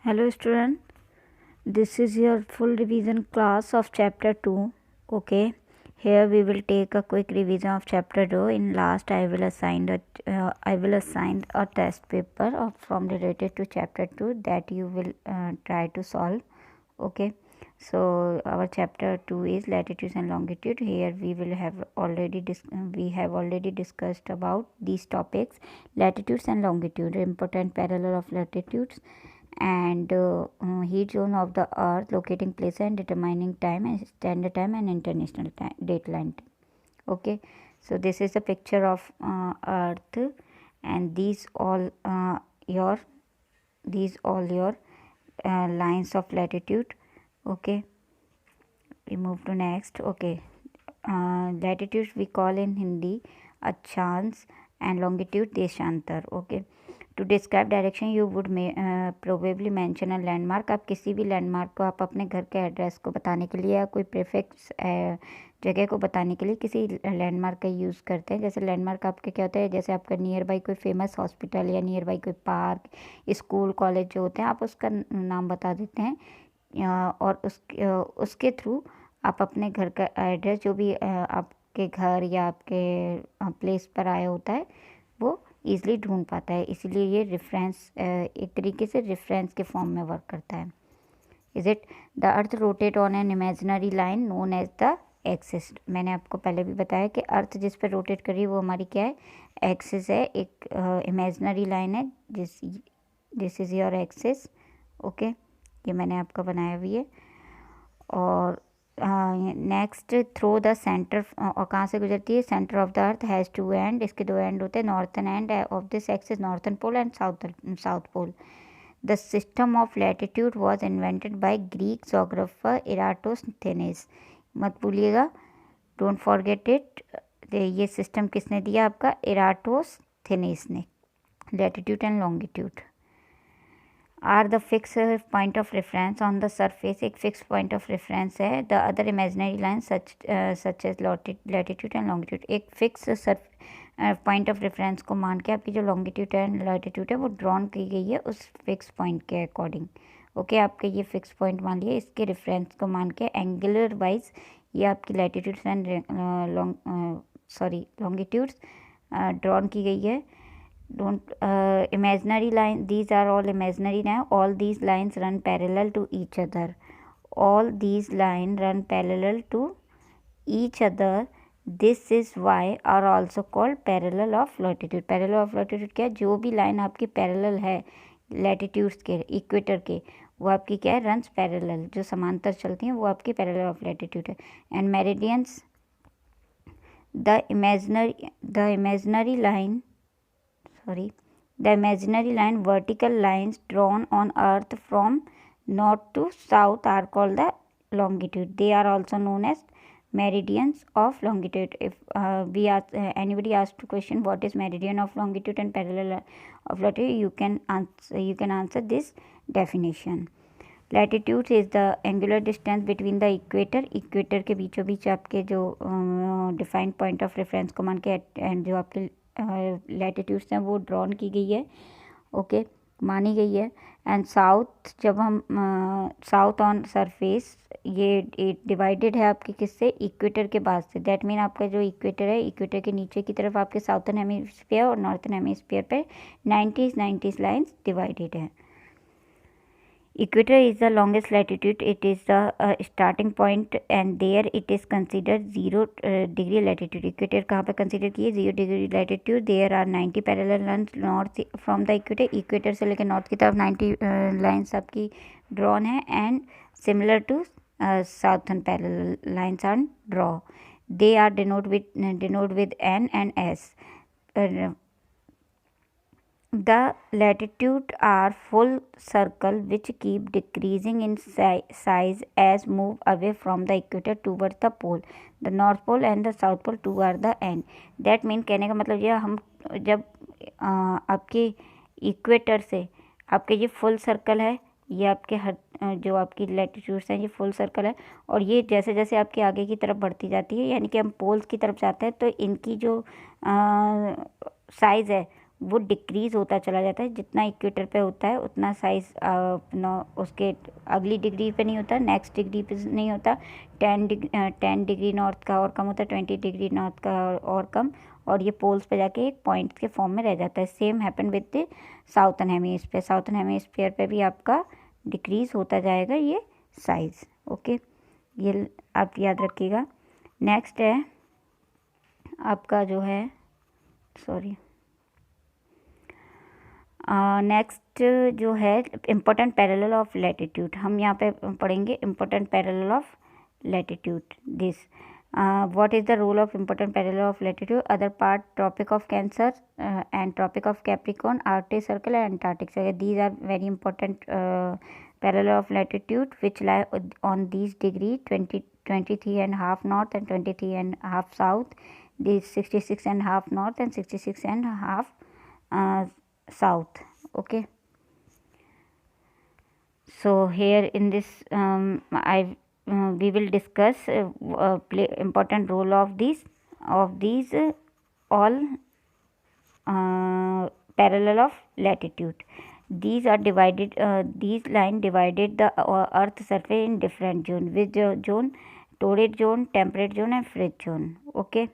Hello student, this is your full revision class of chapter 2. Okay, here we will take a quick revision of chapter 2. In last I will assign a test paper from related to chapter 2 that you will try to solve. Okay, so our chapter 2 is latitude and longitude. Here we have already discussed about these topics: latitudes and longitude, important parallel of latitudes, and heat zone of the earth, locating place and determining time and standard time and international time, dateline. Okay, so this is a picture of earth, and your these all your lines of latitude. Okay, we move to next. Okay, latitude we call in Hindi achans and longitude deshantar. Okay, to describe direction you would probably mention a landmark. आप किसी भी landmark को आप अपने घर के address को बताने के लिए या कोई प्रीफिक्स जगह को बताने के लिए किसी लैंडमार्क का यूज़ करते हैं। जैसे लैंडमार्क आपके क्या होता है, जैसे आपका नियर बाई कोई फेमस हॉस्पिटल या नियर बाई कोई पार्क, स्कूल, कॉलेज जो होते हैं, आप उसका नाम बता देते हैं और उसके थ्रू आप अपने घर का एड्रेस जो भी आपके घर या आपके प्लेस पर आया होता है वो ईज़िली ढूंढ पाता है। इसीलिए ये रेफरेंस एक तरीके से रेफरेंस के फॉर्म में वर्क करता है। Is it the earth rotate on an imaginary line known as the axis. मैंने आपको पहले भी बताया कि अर्थ जिस पर रोटेट कर रही है वो हमारी क्या है, एक्सिस है, एक इमेजिनरी लाइन है। This is your axis. Okay, ये मैंने आपका बनाया हुई है। और नेक्स्ट, थ्रो द सेंटर, और कहाँ से गुजरती है, centre of the earth has two end, इसके दो एंड होते हैं, northern end of this axis northern pole and south pole. The system of latitude was invented by Greek geographer Eratosthenes. मत भूलिएगा, डोंट फॉरगेट इट। ये system किसने दिया, आपका इराटोस्थेनेस ने। Latitude and longitude are the fix point of reference on the surface. एक fix point of reference है। The other imaginary line such as latitude and longitude. एक फिक्स पॉइंट ऑफ रेफरेंस को मान के आपकी जो लॉन्गिट्यूड एंड लैटिट्यूड है वो ड्रॉन की गई है उस फिक्स पॉइंट के अकॉर्डिंग। ओके, आपके ये फिक्स पॉइंट मान लिए, इसके रेफरेंस को मान के एंगुलर वाइज ये आपकी लैटिट्यूड्स एंड लॉन्गिट्यूड्स ड्रॉन की गई है। Don't imaginary line, these are all imaginary now. All these lines run parallel to each other. All these lines run parallel to each other. This is why are also called parallel of latitude. Parallel of latitude क्या है, जो भी line आपकी parallel है latitudes के, equator के, वो आपकी क्या है, रन्स पैरेलल, जो समांतर चलती हैं वो आपकी पैरेलल ऑफ लैटिट्यूड है। And meridians, the imaginary line the imaginary line, vertical lines drawn on earth from north to south are called the longitude. They are also known as meridians of longitude. If anybody asks a question what is meridian of longitude and parallel of latitude, you can answer this definition. Latitude is the angular distance between the equator. Equator के बीचों बीच आपके जो defined point of reference को मान के and जो आपके latitudes हैं वो ड्रॉन की गई है। ओके, मानी गई है। एंड साउथ, जब हम साउथ ऑन सरफेस, ये डिवाइडेड है आपके किससे, इक्वेटर के बाद से। दैट मीन आपका जो इक्वेटर है, इक्वेटर के नीचे की तरफ आपके साउथर्न हेमिस्फीयर और नॉर्थन हेमिस्फीयर पे 90 लाइन्स डिवाइडेड है। Equator is the longest latitude. It is the starting point and there it is considered 0 degree latitude. Equator कहाँ पे consider किए, 0 degree latitude. There are 90 parallel lines north from the equator. Equator से लेकर north की तरफ 90 lines आपकी drawn है and similar to southern parallel lines are drawn. They are denoted with N and S. The latitude are full circle which keep decreasing in size as move away from the equator towards the pole. The north pole and the south pole two are the end. That mean कहने का मतलब ये, हम जब आपके equator से आपके ये फुल सर्कल है, ये आपके हर जो आपकी लैटिट्यूड्स हैं ये फुल सर्कल है, और ये जैसे जैसे आपके आगे की तरफ बढ़ती जाती है, यानी कि हम पोल्स की तरफ जाते हैं, तो इनकी जो साइज़ है वो डिक्रीज़ होता चला जाता है। जितना इक्वेटर पे होता है उतना साइज़ उसके अगली डिग्री पे नहीं होता, नेक्स्ट डिग्री पे नहीं होता। 10 डिग्री नॉर्थ का और कम होता है, 20 डिग्री नॉर्थ का और कम, और ये पोल्स पे जाके एक पॉइंट के फॉर्म में रह जाता है। Same happen with the southern hemisphere. Southern hemisphere पे भी आपका डिक्रीज़ होता जाएगा ये साइज़। ओके, ये आप याद रखिएगा। नेक्स्ट है आपका जो है नेक्स्ट जो है इम्पोर्टेंट पैरेलल ऑफ लैटिट्यूड। हम यहाँ पे पढ़ेंगे important parallel of latitude. This what is the role of important parallel of latitude? Other part, Tropic of Cancer and Tropic of Capricorn, Arctic Circle and Antarctic Circle. These are very important parallel of latitude which lie on these degree 23.5 north and 23.5 south. These 66.5 north and 66.5 south. Okay, so here in this we will discuss important role of these all parallel of latitude. These are divided these line divided the earth surface in different zone, which zone? Torrid zone, temperate zone and frigid zone. Okay,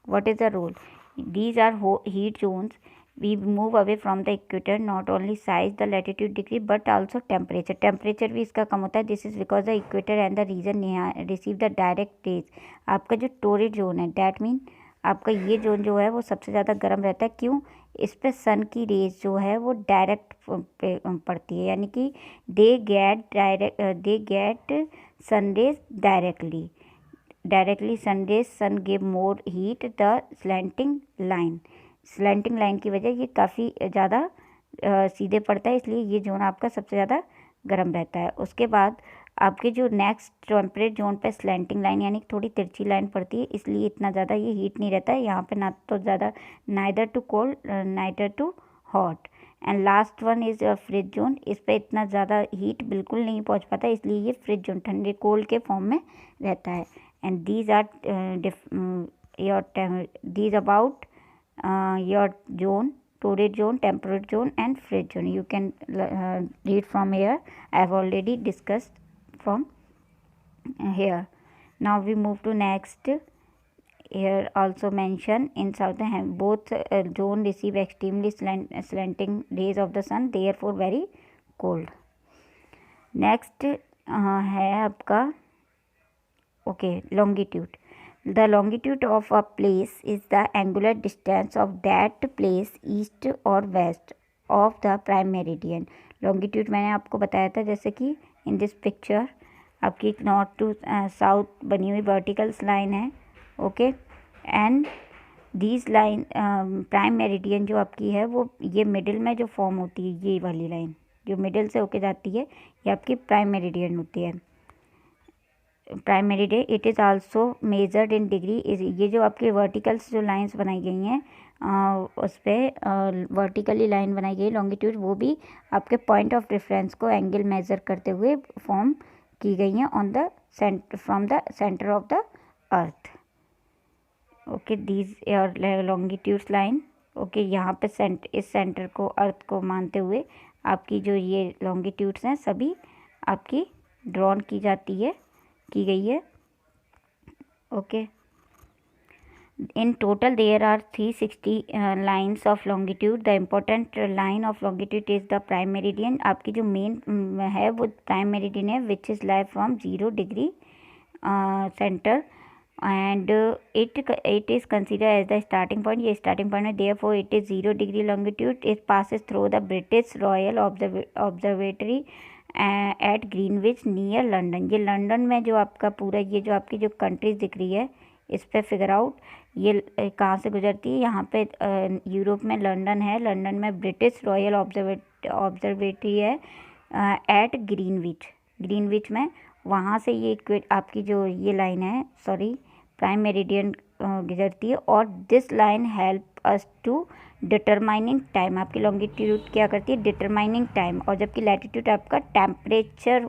what is the role? These are heat zones. We move away from the equator, not only size the latitude degree but also temperature. Temperature भी इसका कम होता है. This is because the equator and the region receive the direct rays. आपका जो torrid zone है, that mean आपका ये zone जो है वो सबसे ज़्यादा गर्म रहता है. क्यों? इस पे सन की रेज जो है वो डायरेक्ट पड़ती है, यानी कि they get sun rays directly sun rays. Sun give more heat. The slanting line की वजह ये काफ़ी ज़्यादा सीधे पड़ता है, इसलिए ये जोन आपका सबसे ज़्यादा गर्म रहता है. उसके बाद आपके जो नेक्स्ट टेम्परेट जोन पे स्लैंटिंग लाइन यानी थोड़ी तिरछी लाइन पड़ती है, इसलिए इतना ज़्यादा ये हीट नहीं रहता है यहाँ पे, ना तो ज़्यादा neither too cold neither too hot. And last one is fridge zone. इस पर इतना ज़्यादा हीट बिल्कुल नहीं पहुँच पाता, इसलिए ये फ्रिज जोन ठंडे कोल्ड के फॉर्म में रहता है. And these are these about your zone, torrid zone, temperate zone and frigid zone. You can read from here. I have already discussed from here. Now we move to next. Here also mention in southern both zone receive extremely slanting rays of the sun, therefore very cold. Next है आपका longitude. The longitude of a place is the angular distance of that place east or west of the prime meridian. Longitude मैंने आपको बताया था, जैसे कि in this picture आपकी एक नॉर्थ टू साउथ बनी हुई वर्टिकल लाइन है. Okay, and these line prime meridian जो आपकी है वो ये मिडिल में जो फॉर्म होती है, ये वाली लाइन जो मिडिल से होके जाती है, ये आपकी प्राइम मेरिडियन होती है. Prime meridian it is also measured in degree. ये जो आपके वर्टिकल्स जो लाइंस बनाई गई हैं उस पर वर्टिकली लाइन बनाई गई लॉन्गिट्यूड, वो भी आपके पॉइंट ऑफ रेफरेंस को एंगल मेज़र करते हुए फॉर्म की गई हैं on the from the centre of the earth. Okay, these are longitudes line. Okay, यहाँ पे इस सेंटर को अर्थ को मानते हुए आपकी जो ये लॉन्गिट्यूड्स हैं सभी आपकी ड्रॉन की गई है. Okay, in total there are 360 lines of longitude. The important line of longitude is the prime meridian. आपकी जो मेन है वो प्राइम मेरिडियन है, which is lie from 0 degree centre and it is consider as the starting point. ये starting point है, therefore it is 0 degree longitude. It passes through the British Royal Observatory at Greenwich near London. ये London में जो आपका पूरा ये जो आपकी जो कंट्रीज दिख रही है इस पे फिगर आउट ये कहाँ से गुजरती है. यहाँ पे यूरोप में लंदन है, लंदन में ब्रिटिश रॉयल ऑब्जर्वेटरी है एट ग्रीनविच में. वहाँ से ये आपकी जो ये लाइन है प्राइम मेरिडियन गुजरती है. और this line help us to determining time. आपकी लॉन्गिट्यूड क्या करती है? Determining time. और जबकि लैटिट्यूड आपका टेम्परेचर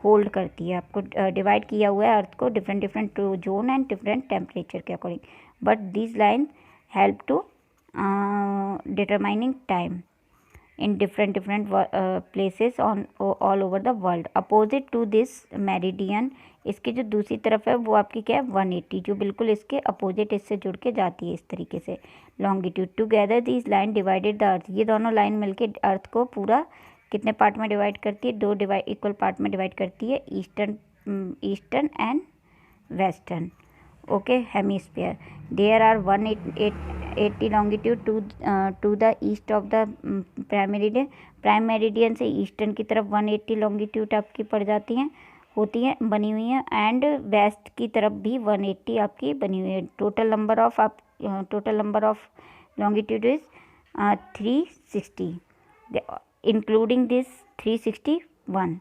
होल्ड करती है. आपको डिवाइड किया हुआ है अर्थ को different zone and different temperature के according. But this line help to determining time in different places on all over the world. Opposite to this meridian, इसके जो दूसरी तरफ है वो आपकी क्या है 180, जो बिल्कुल इसके अपोजिट इससे जुड़ के जाती है इस तरीके से. Longitude together this line divided the earth, ये दोनों लाइन मिलके अर्थ को पूरा कितने पार्ट में डिवाइड करती है, दो इक्वल पार्ट में डिवाइड करती है, eastern and western. Okay, hemisphere. There are 180 longitude to the east of the prime meridian. Prime meridian से ईस्टर्न की तरफ 180 लॉन्गिट्यूड आपकी पड़ जाती हैं, होती हैं, बनी हुई हैं. एंड वेस्ट की तरफ भी 180 आपकी बनी हुई है. Total number of longitude is 360, including this 361.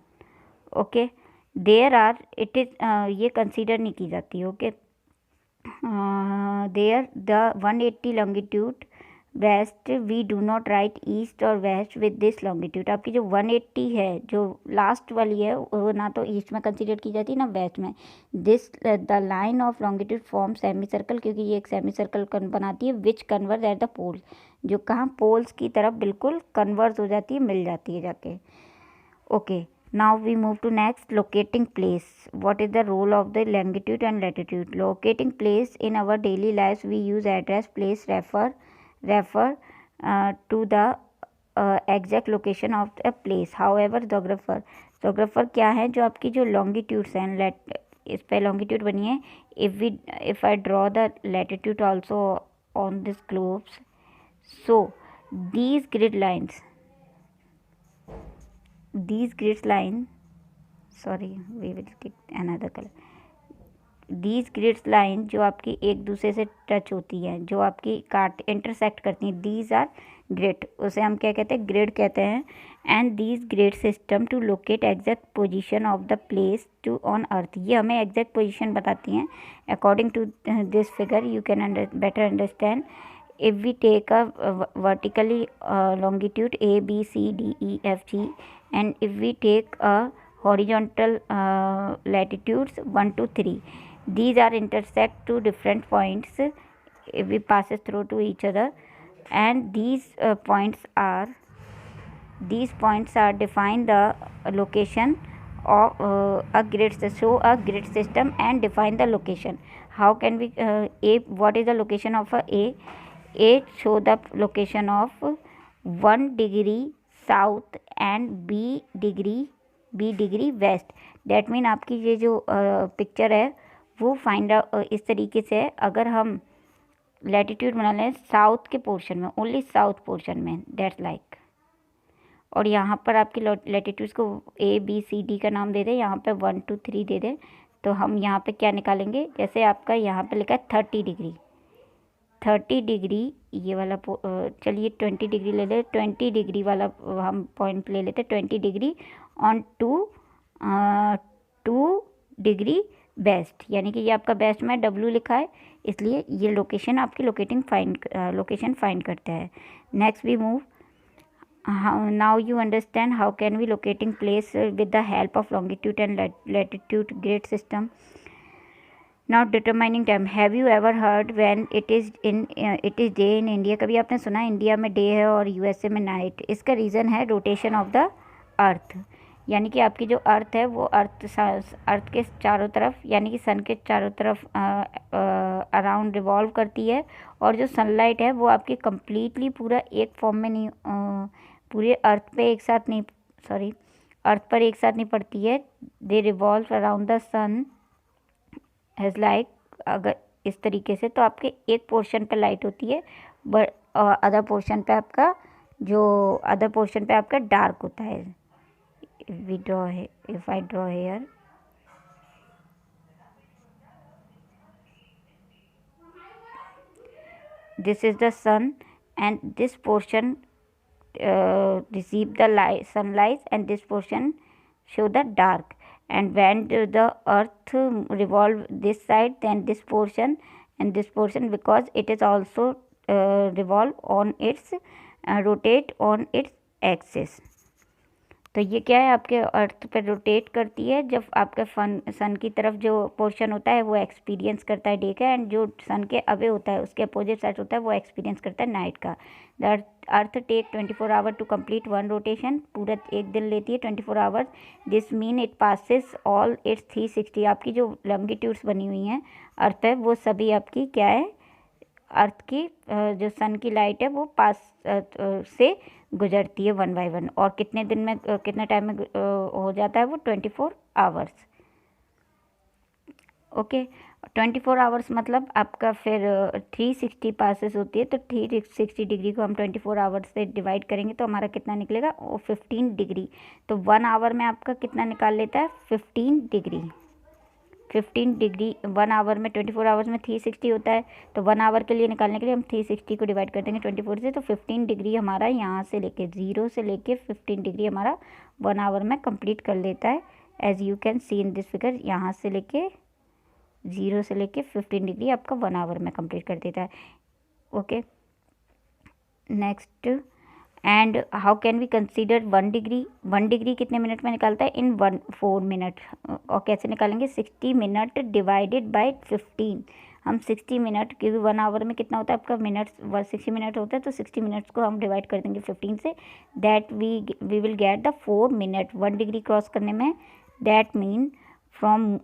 Okay, there are it is ये कंसीडर नहीं की जाती. Okay, there the 180 longitude west, we do not write east और वेस्ट विद दिस लॉन्गिट्यूड. आपकी जो 180 है जो लास्ट वाली है वो ना तो ईस्ट में कंसीडर की जाती है ना वेस्ट में. This the line of longitude form semi circle, क्योंकि ये एक सेमी सर्कल बनाती है, विच कन्वर्ज एट द पोल, जो कहाँ पोल्स की तरफ बिल्कुल कन्वर्ज हो जाती है, मिल जाती है जाके. Okay, now we move to next, locating place. What is the role of the longitude and latitude? Locating place in our daily lives, we use address, place, refer to the exact location of a place. However, geographer क्या है, जो आपकी जो longitudes हैं, इस पे longitude बनी है. if I draw the latitude also on this globes, so these grid lines, sorry, we will take another color. These grid line जो आपकी एक दूसरे से टच होती हैं, जो आपकी इंटरसेक्ट करती हैं, these are grid, उसे हम क्या कहते हैं, ग्रिड कहते हैं. And these grid system to locate exact position of the place to on earth, ये हमें exact position बताती हैं. According to this figure you can better understand. If we take a vertically longitude A, B, C, D, E, F, G, and if we take a horizontal latitudes 1 to 3, these are intersect to different points if we passes through to each other, and these points are define the location of a grid, show a grid system and define the location. How can we A, what is the location of A show the location of 1 degree south and B degree west. That mean आपकी ये जो picture है वो find out इस तरीके से है. अगर हम लैटिट्यूड बना लें साउथ के पोर्शन में, ओनली साउथ पोर्शन में, दैट्स लाइक, और यहाँ पर आपकी लैटिट्यूड्स को A B C D का नाम दे दें, यहाँ पे 1 2 3 दे दें, तो हम यहाँ पे क्या निकालेंगे, जैसे आपका यहाँ पे लिखा है 30 डिग्री ये वाला चलिए 20 डिग्री ले ले, 20 डिग्री वाला हम पॉइंट ले लेते, 20 डिग्री ऑन 2 डिग्री बेस्ट, यानी कि ये आपका बेस्ट में W लिखा है, इसलिए ये लोकेशन आपकी लोकेशन फाइंड करता है. Next we move. Now you understand how can we locating place with the help of longitude and latitude grid system. Now determining time. Have you ever heard when it is day in India? कभी आपने सुना India में day है और USA में night? इसका reason है rotation of the अर्थ, यानी कि आपकी जो अर्थ है वो अर्थ के चारों तरफ, यानी कि सन के चारों तरफ अराउंड रिवॉल्व करती है, और जो सनलाइट है वो आपकी कम्प्लीटली पूरा एक फॉर्म में नहीं, पूरे अर्थ पर एक साथ नहीं पड़ती है. They revolve around the sun as like, अगर इस तरीके से, तो आपके एक पोर्शन पे लाइट होती है, बट अदर पोर्शन पे आपका डार्क होता है. if I draw here, this is the sun and this portion receive the sunlight and this portion show the dark, and when the earth revolve this side, then this portion and this portion, because it is also revolve on its rotate on its axis. तो ये क्या है, आपके अर्थ पे rotate करती है जब आपका सन की तरफ जो पोर्शन होता है वो एक्सपीरियंस करता है डे का, एंड जो सन के अवे होता है उसके अपोजिट साइड होता है वो एक्सपीरियंस करता है नाइट का। The earth take 24 hour to complete one rotation, पूरा एक दिन लेती है 24 hours. This mean it passes all its 360, आपकी जो लॉन्गिट्यूड्स बनी हुई हैं अर्थ पे वो सभी आपकी क्या है, अर्थ की जो सन की लाइट है वो पास से गुजरती है वन बाय वन। और कितने दिन में कितने टाइम में हो जाता है वो 24 आवर्स। ओके, 24 आवर्स मतलब आपका फिर 360 पासेस होती है, तो 360 डिग्री को हम 24 आवर्स से डिवाइड करेंगे तो हमारा कितना निकलेगा, वो 15 डिग्री। तो 1 आवर में आपका कितना निकाल लेता है, 15 डिग्री। 15 डिग्री 1 आवर में, 24 आवर्स में 360 होता है, तो 1 आवर के लिए निकालने के लिए हम 360 को डिवाइड कर देंगे 24 से, तो 15 डिग्री हमारा यहाँ से लेके 0 से लेके 15 डिग्री हमारा 1 आवर में कंप्लीट कर लेता है। As you can see in this figure, यहाँ से लेके 0 से लेके 15 डिग्री आपका 1 आवर में कंप्लीट कर देता है। Okay, next, and how can we consider 1 degree. 1 degree कितने मिनट में निकालता है, इन 4 मिनट। और कैसे निकालेंगे, 60 मिनट डिवाइडेड बाय 15। हम 60 मिनट, क्योंकि 1 आवर में कितना होता है आपका मिनट्स, 60 मिनट होता है, तो 60 मिनट्स को हम डिवाइड कर देंगे 15 से, that we will get the 4 minute 1 degree cross करने में। That mean from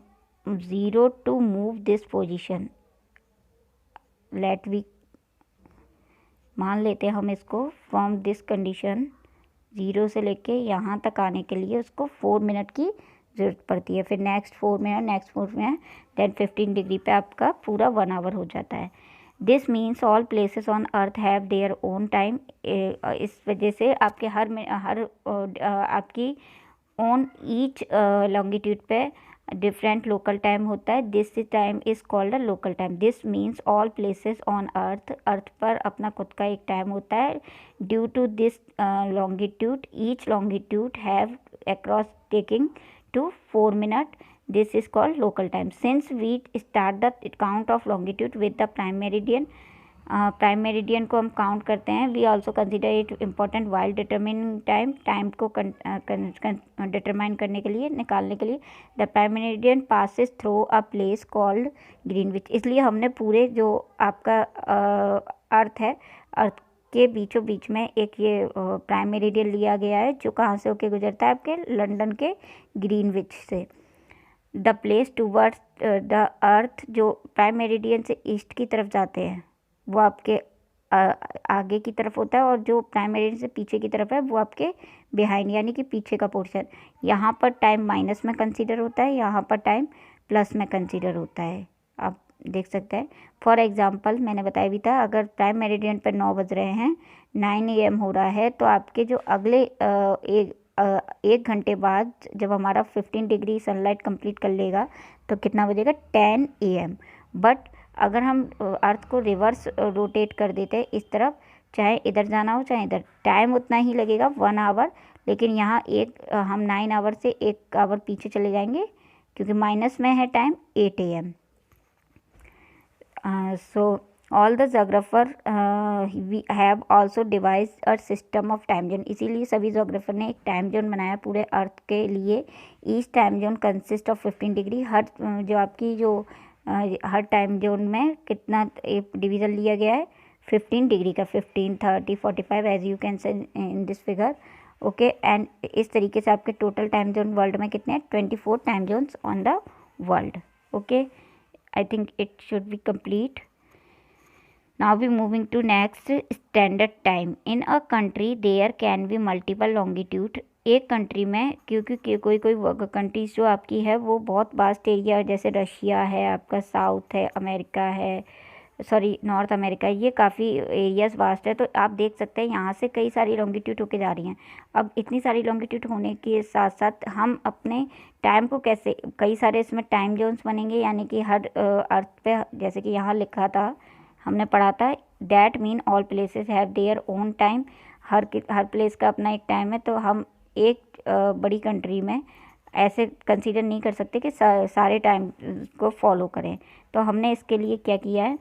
0 to move this position, let we मान लेते हैं हम इसको, फ्रॉम दिस कंडीशन 0 से लेके यहाँ तक आने के लिए उसको 4 मिनट की ज़रूरत पड़ती है। फिर नेक्स्ट 4 मिनट, देन 15 डिग्री पे आपका पूरा 1 आवर हो जाता है। This means all places on earth have their own time. इस वजह से आपके हर आपकी ऑन ईच लॉन्गिट्यूड पे डिफरेंट लोकल टाइम होता है। This time is called a local time. This means all places on earth पर अपना खुद का एक टाइम होता है। Due to this longitude, each longitude have across taking to 4 minutes. This is called local time. Since we start the count of longitude with the prime meridian, prime meridian को हम count करते हैं। We also consider it important while determining time, time को determine करने के लिए, निकालने के लिए। The prime meridian passes through a place called Greenwich. इसलिए हमने पूरे जो आपका अर्थ है, अर्थ के बीचों बीच में एक ये प्राइम मेरिडियन लिया गया है जो कहाँ से होके गुजरता है, आपके लंदन के ग्रीनविच से। The place towards the earth, जो प्राइम मेरिडियन से ईस्ट की तरफ जाते हैं वो आपके आगे की तरफ होता है, और जो प्राइम मेरिडियन से पीछे की तरफ है वो आपके बिहाइंड, यानी कि पीछे का पोर्शन। यहाँ पर टाइम माइनस में कंसीडर होता है, यहाँ पर टाइम प्लस में कंसीडर होता है, आप देख सकते हैं। फॉर एग्जांपल मैंने बताया भी था, अगर प्राइम मेरिडियन पर 9 बज रहे हैं, 9 AM हो रहा है, तो आपके जो अगले एक घंटे बाद जब हमारा 15 डिग्री सनलाइट कंप्लीट कर लेगा तो कितना बजेगा, 10 AM। बट अगर हम अर्थ को रिवर्स रोटेट कर देते हैं इस तरफ, चाहे इधर जाना हो चाहे इधर, टाइम उतना ही लगेगा 1 आवर, लेकिन यहाँ हम 9 आवर से 1 आवर पीछे चले जाएंगे क्योंकि माइनस में है time 8 AM। So all the geographer we have also devise a system of time zone. इसीलिए सभी जोग्राफर ने एक टाइम जोन बनाया पूरे अर्थ के लिए। Each time zone consist of 15 degree. Her time zone में कितना एक डिवीज़न लिया गया है, 15 डिग्री का, 15, 30, 45 as you can say in this figure. Okay, and इस तरीके से आपके टोटल टाइम जोन वर्ल्ड में कितने हैं, 24 time zones on the world. Okay, I think it should be complete. Now we moving to next, standard time. In a country there can be multiple longitude. एक country में, क्योंकि कोई countries जो आपकी है वो बहुत वास्ट एरिया, जैसे रशिया है, आपका साउथ है, अमेरिका है, नॉर्थ अमेरिका, ये काफ़ी एरियाज वास्ट है। तो आप देख सकते हैं यहाँ से कई सारी लॉन्गिट्यूड होके जा रही हैं। अब इतनी सारी लॉन्गिट्यूड होने के साथ साथ हम अपने टाइम को कैसे, कई सारे इसमें टाइम जोन्स बनेंगे, यानी कि हर अर्थ पे, जैसे कि यहाँ लिखा था, हमने पढ़ा था, that mean all places have their own time. Her place का अपना एक टाइम है। तो हम एक बड़ी कंट्री में ऐसे कंसीडर नहीं कर सकते कि सारे टाइम को फॉलो करें। तो हमने इसके लिए क्या किया है,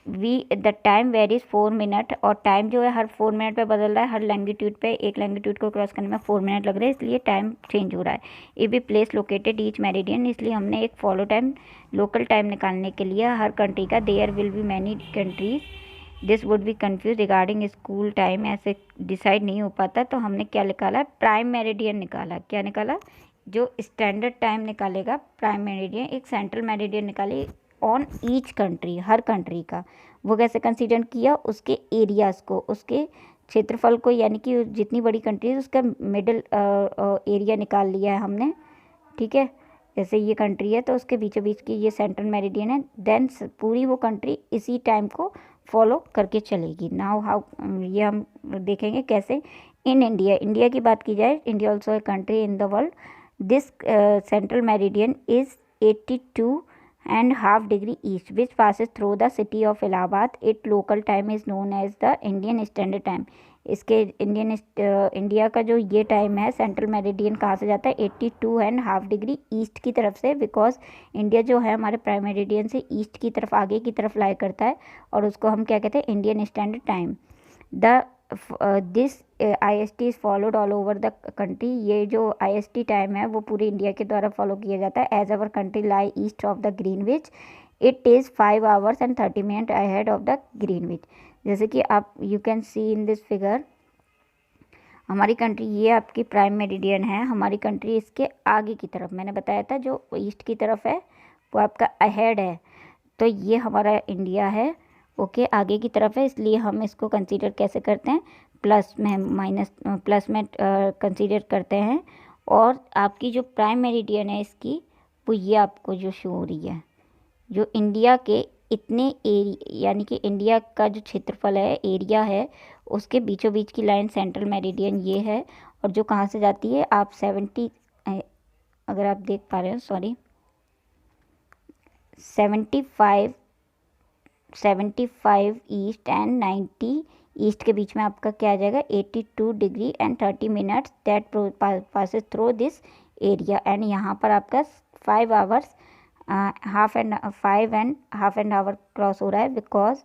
द टाइम वेरीज 4 मिनट, और टाइम जो है हर 4 मिनट पे बदल रहा है, हर लैंगिट्यूड पे, एक लैंगिट्यूड को क्रॉस करने में 4 मिनट लग रहे हैं, इसलिए टाइम चेंज हो रहा है। If we place located each meridian, इसलिए हमने एक फॉलो टाइम, लोकल टाइम निकालने के लिए हर कंट्री का, there will be many countries, this would be confuse regarding school time, ऐसे डिसाइड नहीं हो पाता, तो हमने क्या निकाला, प्राइम मेरिडियन निकाला। क्या निकाला, जो स्टैंडर्ड टाइम निकालेगा प्राइम मेरिडियन, एक सेंट्रल मेरिडियन निकाली on each country, her country का। वो कैसे कंसीडर किया, उसके एरियाज़ को, उसके क्षेत्रफल को, यानी कि जितनी बड़ी कंट्री है उसका मिडल एरिया निकाल लिया है हमने, ठीक है। जैसे ये कंट्री है तो उसके बीचों बीच की ये सेंट्रल मेरिडियन है, देन पूरी वो कंट्री इसी टाइम को फॉलो करके चलेगी। नाउ हाउ, ये हम देखेंगे कैसे। इन इंडिया, इंडिया की बात की जाए, India also a country in the world, this central meridian is 82.5 degree east, which passes through the city of Allahabad. Its local time is known as the Indian Standard Time. इसके India का जो ये time है, central meridian कहाँ से जाता है, 82.5 degree east की तरफ से, बिकॉज इंडिया जो है हमारे प्राइम मेरिडियन से ईस्ट की तरफ, आगे की तरफ लाई करता है, और उसको हम क्या कहते हैं, Indian standard time. The this IST is followed all over the country, ये जो IST टाइम है वो पूरी इंडिया के द्वारा फॉलो किया जाता है। As our country lie east of the Greenwich, it is 5 hours and 30 minutes ahead of the Greenwich. जैसे कि आप you can see in this figure, हमारी कंट्री ये आपकी प्राइम मेरिडियन है, हमारी कंट्री इसके आगे की तरफ, मैंने बताया था जो ईस्ट की तरफ है वो आपका अहेड है, तो ये हमारा इंडिया है, ओके, आगे की तरफ है, इसलिए हम इसको कंसीडर कैसे करते हैं, प्लस में, माइनस प्लस में कंसीडर करते हैं। और आपकी जो प्राइम मेरिडियन है इसकी, वो ये आपको जो शो हो रही है, जो इंडिया के इतने यानी कि इंडिया का जो क्षेत्रफल है, एरिया है, उसके बीचों बीच की लाइन सेंट्रल मेरिडियन ये है, और जो कहाँ से जाती है, आप 70, अगर आप देख पा रहे हो, सॉरी, 75 ईस्ट एंड 90 ईस्ट के बीच में आपका क्या आ जाएगा, 82 degree and 30 minutes that passes through this area, and यहाँ पर आपका 5 hours half and hour cross हो रहा है, because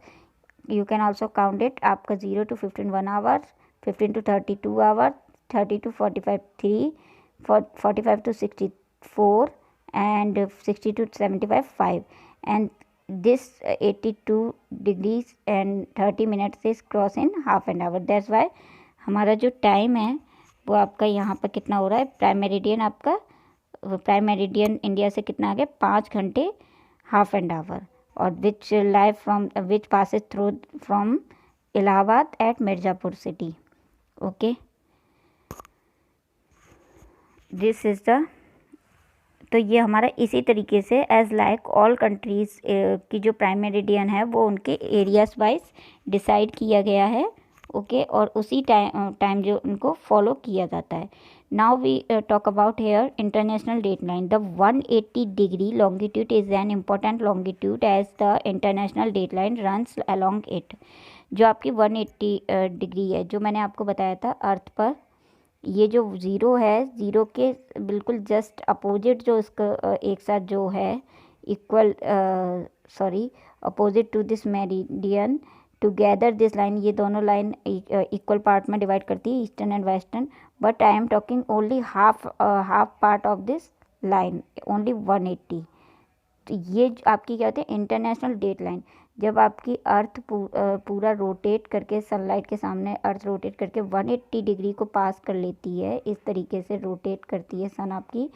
you can also count it, आपका 0 to 15 1 hour, 15 to 32 hour, 30 to 45 3, 45 to 64, and 60 to 75 5, and this 82 degrees and 30 minutes is cross in half an hour. That's why हमारा जो time है वो आपका यहाँ पर कितना हो रहा है, प्राइम मेरिडियन आपका, प्राइम मेरिडियन इंडिया से कितना आ गया, 5 घंटे हाफ एंड आवर, और which lie from, which passes through from Allahabad at Mirzapur city, okay. This is the, तो ये हमारा इसी तरीके से एज लाइक ऑल कंट्रीज़ की जो प्राइम मेरिडियन है वो उनके एरियाज वाइज डिसाइड किया गया है, ओके, और उसी टाइम जो उनको फॉलो किया जाता है। Now we talk about here international date line. The 180 degree longitude is an important longitude as the international date line runs along it. जो आपकी 180 डिग्री है, जो मैंने आपको बताया था अर्थ पर, ये जो ज़ीरो है, ज़ीरो के बिल्कुल जस्ट अपोजिट जो इसका एक साथ जो है equal, sorry, opposite to this meridian, together this line, ये दोनों लाइन इक्वल पार्ट में डिवाइड करती है, eastern and western, but I am talking only half part of this line, only 180। तो ये आपकी क्या होती है, इंटरनेशनल डेट लाइन। जब आपकी अर्थ पूरा रोटेट करके, सनलाइट के सामने अर्थ रोटेट करके 180 डिग्री को पास कर लेती है, इस तरीके से रोटेट करती है सन आपकी,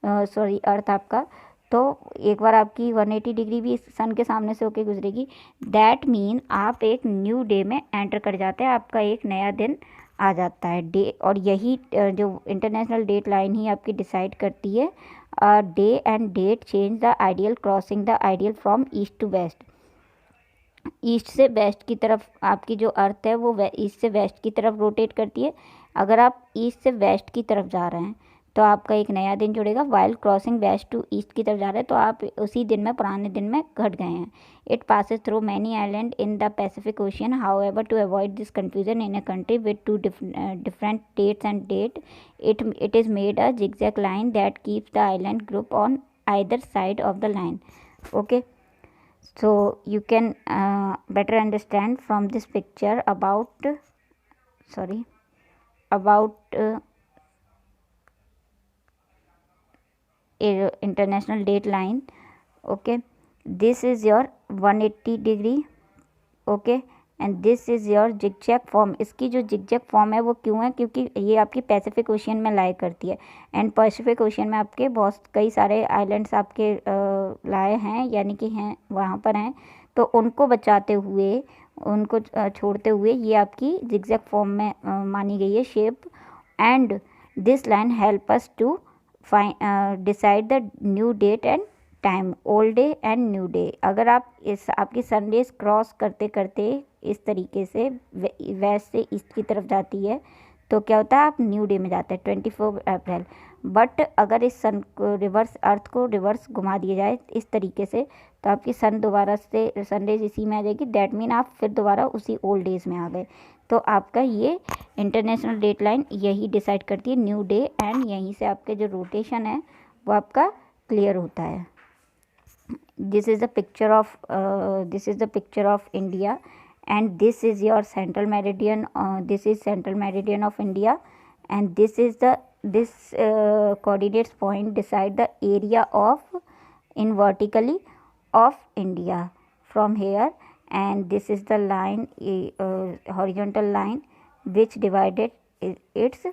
सॉरी अर्थ आपका, तो एक बार आपकी 180 डिग्री भी सन के सामने से होके गुजरेगी, दैट मीन आप एक न्यू डे में एंटर कर जाते हैं, आपका एक नया दिन आ जाता है डे। और यही जो इंटरनेशनल डेट लाइन ही आपकी डिसाइड करती है day and date change the ideal crossing the ideal from east to west. East से वेस्ट की तरफ आपकी जो अर्थ है वो ईस्ट से वेस्ट की तरफ रोटेट करती है। अगर आप ईस्ट से वेस्ट की तरफ जा रहे हैं तो आपका एक नया दिन जुड़ेगा, while crossing west to east की तरफ जा रहे हैं तो आप उसी दिन में, पुराने दिन में घट गए हैं। It passes through many island in the Pacific ocean, however to avoid this confusion in a country with two different dates and date, it is made a zigzag line that keeps the island group on either side of the line, okay. So you can better understand from this picture about international date line. Okay, this is your 180 degree. Okay, and this is your zigzag form. इसकी जो zigzag form है वो क्यों है? क्योंकि ये आपकी Pacific ocean में लाई करती है, एंड पैसिफिक ओशियन में आपके बहुत कई सारे आइलैंड्स आपके लाए हैं, यानी कि हैं वहाँ पर हैं. तो उनको बचाते हुए, उनको छोड़ते हुए ये आपकी जिगजैग फॉर्म में मानी गई है shape. And this line help us to decide the new date and time, old day and new day. अगर आप इस आपकी सनडेज क्रॉस करते करते इस तरीके से वेस्ट से ईस्ट की तरफ जाती है तो क्या होता है, आप न्यू डे में जाते हैं 24 अप्रैल. बट अगर इस सन को रिवर्स, अर्थ को रिवर्स घुमा दिया जाए इस तरीके से, तो आपकी सन दोबारा से सनडेज इसी में आ जाएगी. दैट मीन आप फिर दोबारा उसी ओल्ड डेज में आ गए. तो आपका ये इंटरनेशनल डेट लाइन यही डिसाइड करती है न्यू डे, एंड यहीं से आपके जो रोटेशन है वो आपका क्लियर होता है. This is the picture of India, and this is your central meridian. This is central meridian of India, and this is this coordinates point decide the area of in vertically of India from here. And this is the line, horizontal line, which divided its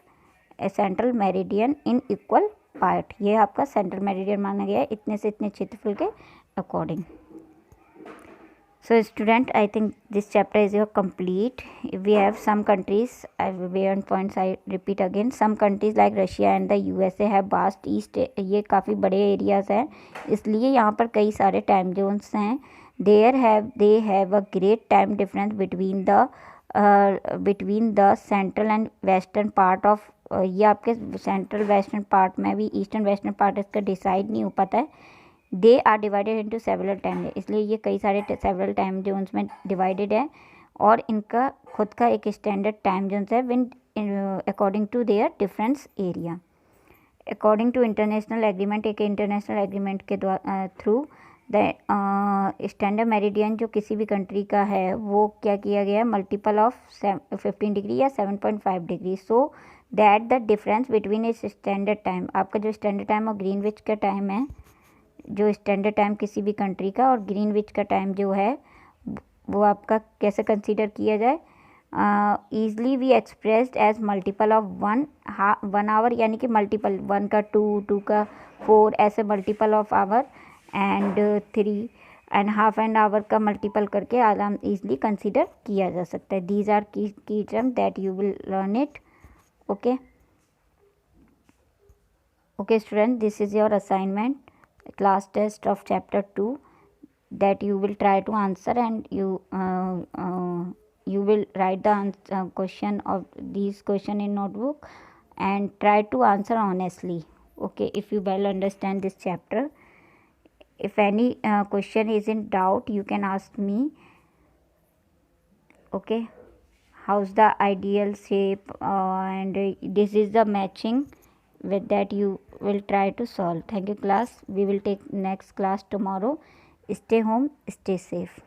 central meridian in equal part. ये आपका central meridian माना गया है इतने से इतने क्षेत्रफल के according. So student, I think this chapter is your complete. We have some countries, one points I repeat again, some countries like Russia and the USA have vast east. ये काफ़ी बड़े एरियाज़ हैं, इसलिए यहाँ पर कई सारे टाइम जोन्स हैं. They have a great time difference between the central and western part of. ये आपके सेंट्रल वेस्टर्न पार्ट में भी, ईस्टर्न वेस्टर्न पार्ट इसका डिसाइड नहीं हो पाता है. They are divided into several time, इसलिए ये कई सारे सेवरल टाइम जोन्स में डिवाइडेड है, और इनका खुद का एक स्टैंडर्ड टाइम जोन्स है win according to their difference area. According to international agreement, एक इंटरनेशनल एग्रीमेंट के थ्रू द स्टैंडर्ड मेरिडियन जो किसी भी कंट्री का है वो क्या किया गया है, मल्टीपल ऑफ 15 डिग्री या 7.5 degree. So that the difference between इस स्टैंडर्ड टाइम, आपका जो स्टैंडर्ड टाइम और ग्रीनविच का टाइम है, जो स्टैंडर्ड टाइम किसी भी कंट्री का और ग्रीनविच का टाइम जो है वो आपका कैसे कंसीडर किया जाए. Easily we expressed as multiple of 1 hour, यानी कि मल्टीपल 1 का 2 का 4, ऐसे multiple of hour, and 3.5 and hour का मल्टीपल करके आराम ईजली कंसीडर किया जा सकता है. These are key term that you will learn it. Okay student, this is your assignment, class test of chapter 2, that you will try to answer, and you will write the question of these question in notebook and try to answer honestly. Okay, if you well understand this chapter, if any question is in doubt you can ask me. Okay, how's the ideal shape, and this is the matching with that you will try to solve. Thank you class. We will take next class tomorrow. Stay home, stay safe.